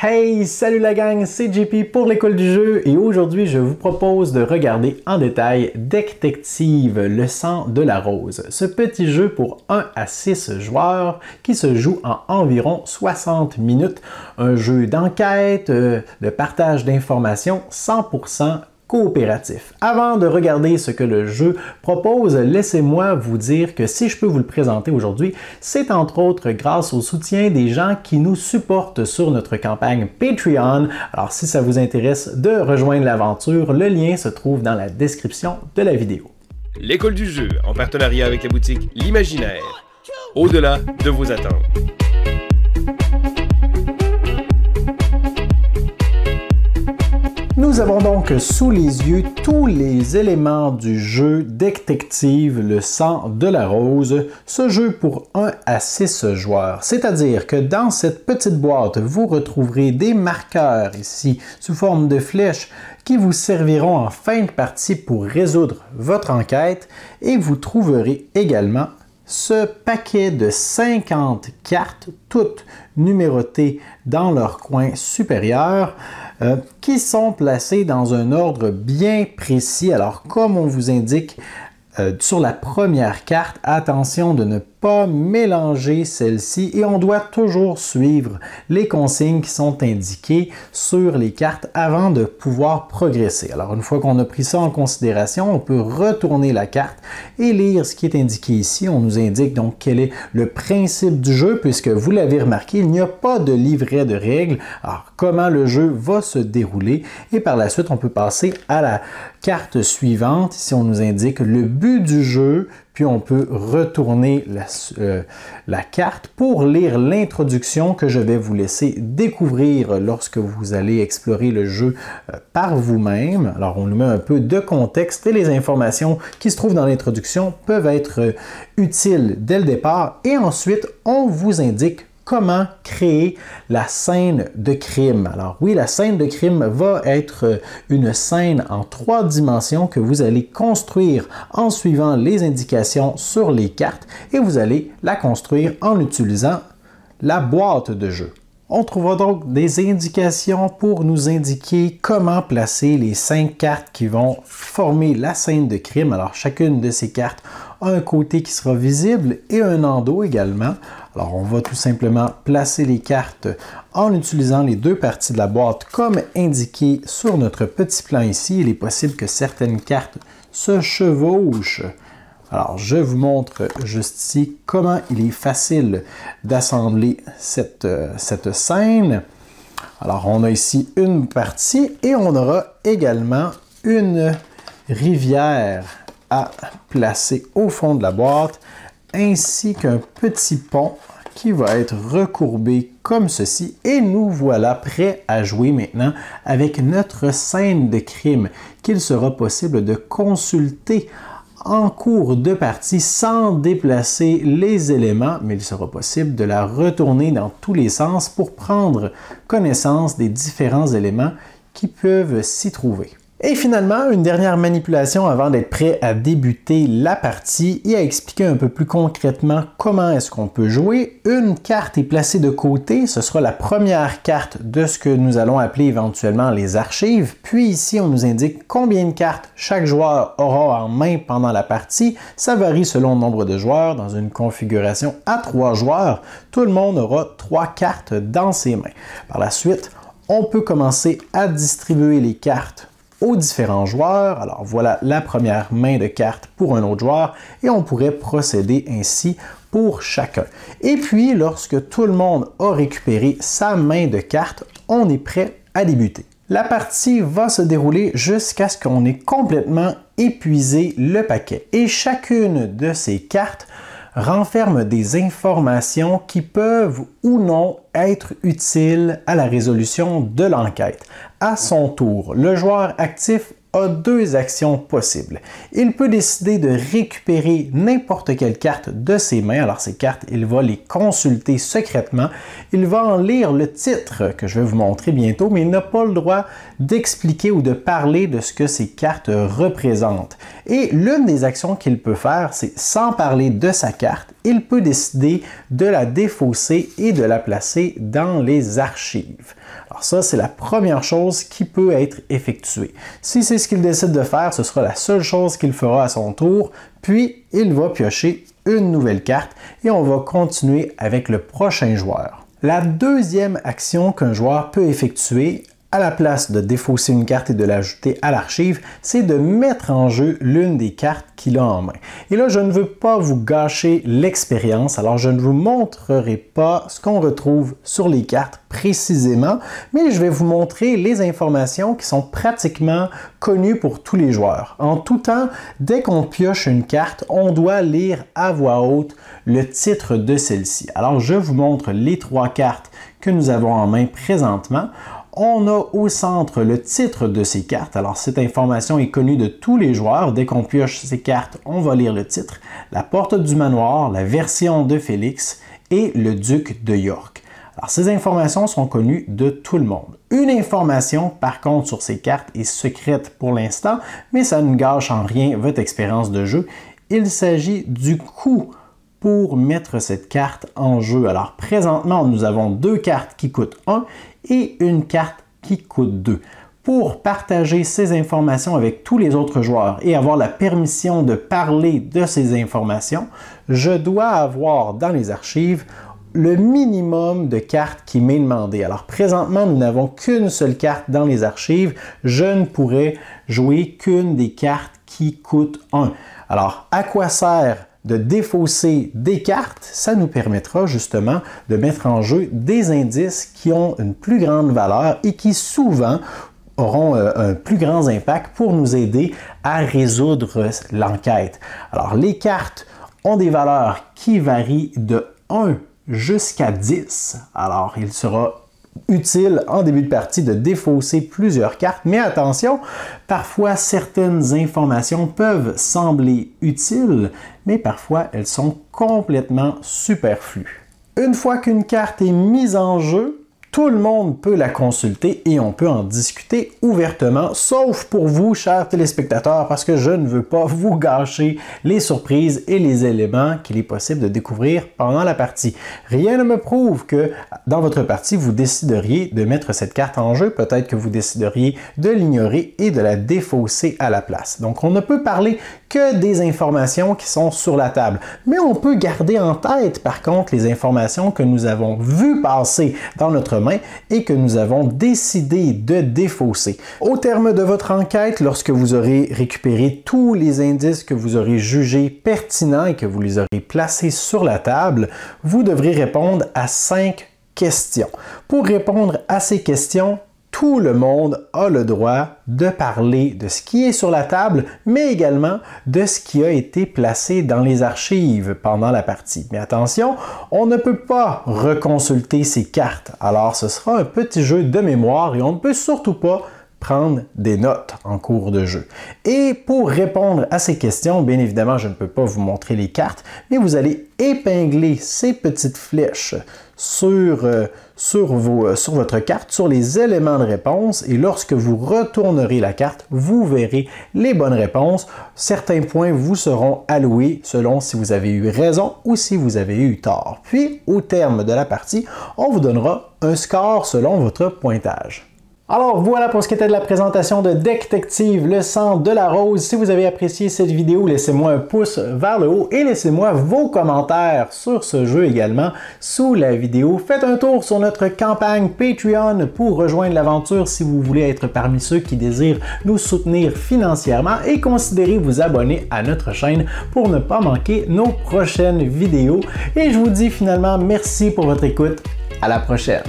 Hey, salut la gang, c'est JP pour l'école du jeu et aujourd'hui je vous propose de regarder en détail Détective, le sang de la rose. Ce petit jeu pour 1 à 6 joueurs qui se joue en environ 60 minutes. Un jeu d'enquête, de partage d'informations 100% coopératif. Avant de regarder ce que le jeu propose, laissez-moi vous dire que si je peux vous le présenter aujourd'hui, c'est entre autres grâce au soutien des gens qui nous supportent sur notre campagne Patreon. Alors si ça vous intéresse de rejoindre l'aventure, le lien se trouve dans la description de la vidéo. L'école du jeu, en partenariat avec la boutique L'Imaginaire, au-delà de vos attentes. Nous avons donc sous les yeux tous les éléments du jeu Détective, le sang de la rose, ce jeu pour 1 à 6 joueurs. C'est-à-dire que dans cette petite boîte, vous retrouverez des marqueurs ici sous forme de flèches qui vous serviront en fin de partie pour résoudre votre enquête et vous trouverez également ce paquet de 50 cartes, toutes numérotées dans leur coin supérieur, qui sont placées dans un ordre bien précis. Alors, comme on vous indique sur la première carte, attention de ne pas mélanger celle-ci et on doit toujours suivre les consignes qui sont indiquées sur les cartes avant de pouvoir progresser. Alors une fois qu'on a pris ça en considération, on peut retourner la carte et lire ce qui est indiqué ici. On nous indique donc quel est le principe du jeu puisque vous l'avez remarqué, il n'y a pas de livret de règles. Alors comment le jeu va se dérouler et par la suite on peut passer à la carte suivante. Ici on nous indique le but du jeu, puis on peut retourner la carte pour lire l'introduction que je vais vous laisser découvrir lorsque vous allez explorer le jeu par vous-même. Alors on nous met un peu de contexte et les informations qui se trouvent dans l'introduction peuvent être utiles dès le départ et ensuite on vous indique comment créer la scène de crime. Alors oui, la scène de crime va être une scène en 3 dimensions que vous allez construire en suivant les indications sur les cartes et vous allez la construire en utilisant la boîte de jeu. On trouvera donc des indications pour nous indiquer comment placer les 5 cartes qui vont former la scène de crime. Alors chacune de ces cartes a un côté qui sera visible et un endos également. Alors on va tout simplement placer les cartes en utilisant les 2 parties de la boîte comme indiqué sur notre petit plan ici. Il est possible que certaines cartes se chevauchent. Alors, je vous montre juste ici comment il est facile d'assembler cette scène. Alors, on a ici une partie et on aura également une rivière à placer au fond de la boîte, ainsi qu'un petit pont qui va être recourbé comme ceci. Et nous voilà prêts à jouer maintenant avec notre scène de crime qu'il sera possible de consulter en cours de partie sans déplacer les éléments, mais il sera possible de la retourner dans tous les sens pour prendre connaissance des différents éléments qui peuvent s'y trouver. Et finalement, une dernière manipulation avant d'être prêt à débuter la partie et à expliquer un peu plus concrètement comment est-ce qu'on peut jouer. Une carte est placée de côté, ce sera la première carte de ce que nous allons appeler éventuellement les archives. Puis ici, on nous indique combien de cartes chaque joueur aura en main pendant la partie. Ça varie selon le nombre de joueurs. Dans une configuration à 3 joueurs, tout le monde aura 3 cartes dans ses mains. Par la suite, on peut commencer à distribuer les cartes aux différents joueurs. Alors voilà la première main de cartes pour un autre joueur et on pourrait procéder ainsi pour chacun. Et puis lorsque tout le monde a récupéré sa main de cartes, on est prêt à débuter. La partie va se dérouler jusqu'à ce qu'on ait complètement épuisé le paquet et chacune de ces cartes renferme des informations qui peuvent ou non être utiles à la résolution de l'enquête. À son tour, le joueur actif a 2 actions possibles. Il peut décider de récupérer n'importe quelle carte de ses mains. Alors ces cartes, il va les consulter secrètement. Il va en lire le titre que je vais vous montrer bientôt, mais il n'a pas le droit d'expliquer ou de parler de ce que ces cartes représentent. Et l'une des actions qu'il peut faire, c'est sans parler de sa carte, il peut décider de la défausser et de la placer dans les archives. Alors ça, c'est la première chose qui peut être effectuée. Si c'est ce qu'il décide de faire, ce sera la seule chose qu'il fera à son tour, puis il va piocher une nouvelle carte et on va continuer avec le prochain joueur. La deuxième action qu'un joueur peut effectuer, à la place de défausser une carte et de l'ajouter à l'archive, c'est de mettre en jeu l'une des cartes qu'il a en main. Et là, je ne veux pas vous gâcher l'expérience, alors je ne vous montrerai pas ce qu'on retrouve sur les cartes précisément, mais je vais vous montrer les informations qui sont pratiquement connues pour tous les joueurs. En tout temps, dès qu'on pioche une carte, on doit lire à voix haute le titre de celle-ci. Alors, je vous montre les 3 cartes que nous avons en main présentement. On a au centre le titre de ces cartes. Alors, cette information est connue de tous les joueurs. Dès qu'on pioche ces cartes, on va lire le titre. La porte du manoir, la version de Félix et le duc de York. Alors, ces informations sont connues de tout le monde. Une information, par contre, sur ces cartes est secrète pour l'instant, mais ça ne gâche en rien votre expérience de jeu. Il s'agit du coût pour mettre cette carte en jeu. Alors, présentement, nous avons 2 cartes qui coûtent 1 et une carte qui coûte 2. Pour partager ces informations avec tous les autres joueurs et avoir la permission de parler de ces informations, je dois avoir dans les archives le minimum de cartes qui m'est demandé. Alors présentement, nous n'avons qu'une seule carte dans les archives. Je ne pourrais jouer qu'une des cartes qui coûte 1. Alors, à quoi sert de défausser des cartes? Ça nous permettra justement de mettre en jeu des indices qui ont une plus grande valeur et qui souvent auront un plus grand impact pour nous aider à résoudre l'enquête. Alors, les cartes ont des valeurs qui varient de 1 jusqu'à 10. Alors, il sera utile en début de partie de défausser plusieurs cartes, mais attention, parfois certaines informations peuvent sembler utiles, mais parfois elles sont complètement superflues. Une fois qu'une carte est mise en jeu, tout le monde peut la consulter et on peut en discuter ouvertement, sauf pour vous, chers téléspectateurs, parce que je ne veux pas vous gâcher les surprises et les éléments qu'il est possible de découvrir pendant la partie. Rien ne me prouve que dans votre partie, vous décideriez de mettre cette carte en jeu, peut-être que vous décideriez de l'ignorer et de la défausser à la place. Donc, on ne peut parler que des informations qui sont sur la table, mais on peut garder en tête, par contre, les informations que nous avons vues passer dans notre main et que nous avons décidé de défausser. Au terme de votre enquête, lorsque vous aurez récupéré tous les indices que vous aurez jugés pertinents et que vous les aurez placés sur la table, vous devrez répondre à 5 questions. Pour répondre à ces questions, tout le monde a le droit de parler de ce qui est sur la table, mais également de ce qui a été placé dans les archives pendant la partie. Mais attention, on ne peut pas reconsulter ces cartes. Alors, ce sera un petit jeu de mémoire et on ne peut surtout pas prendre des notes en cours de jeu. Et pour répondre à ces questions, bien évidemment, je ne peux pas vous montrer les cartes, mais vous allez épingler ces petites flèches sur votre carte, sur les éléments de réponse, et lorsque vous retournerez la carte, vous verrez les bonnes réponses. Certains points vous seront alloués selon si vous avez eu raison ou si vous avez eu tort. Puis, au terme de la partie, on vous donnera un score selon votre pointage. Alors voilà pour ce qui était de la présentation de Détective, le sang de la rose. Si vous avez apprécié cette vidéo, laissez-moi un pouce vers le haut et laissez-moi vos commentaires sur ce jeu également sous la vidéo. Faites un tour sur notre campagne Patreon pour rejoindre l'aventure si vous voulez être parmi ceux qui désirent nous soutenir financièrement et considérez vous abonner à notre chaîne pour ne pas manquer nos prochaines vidéos. Et je vous dis finalement merci pour votre écoute. À la prochaine!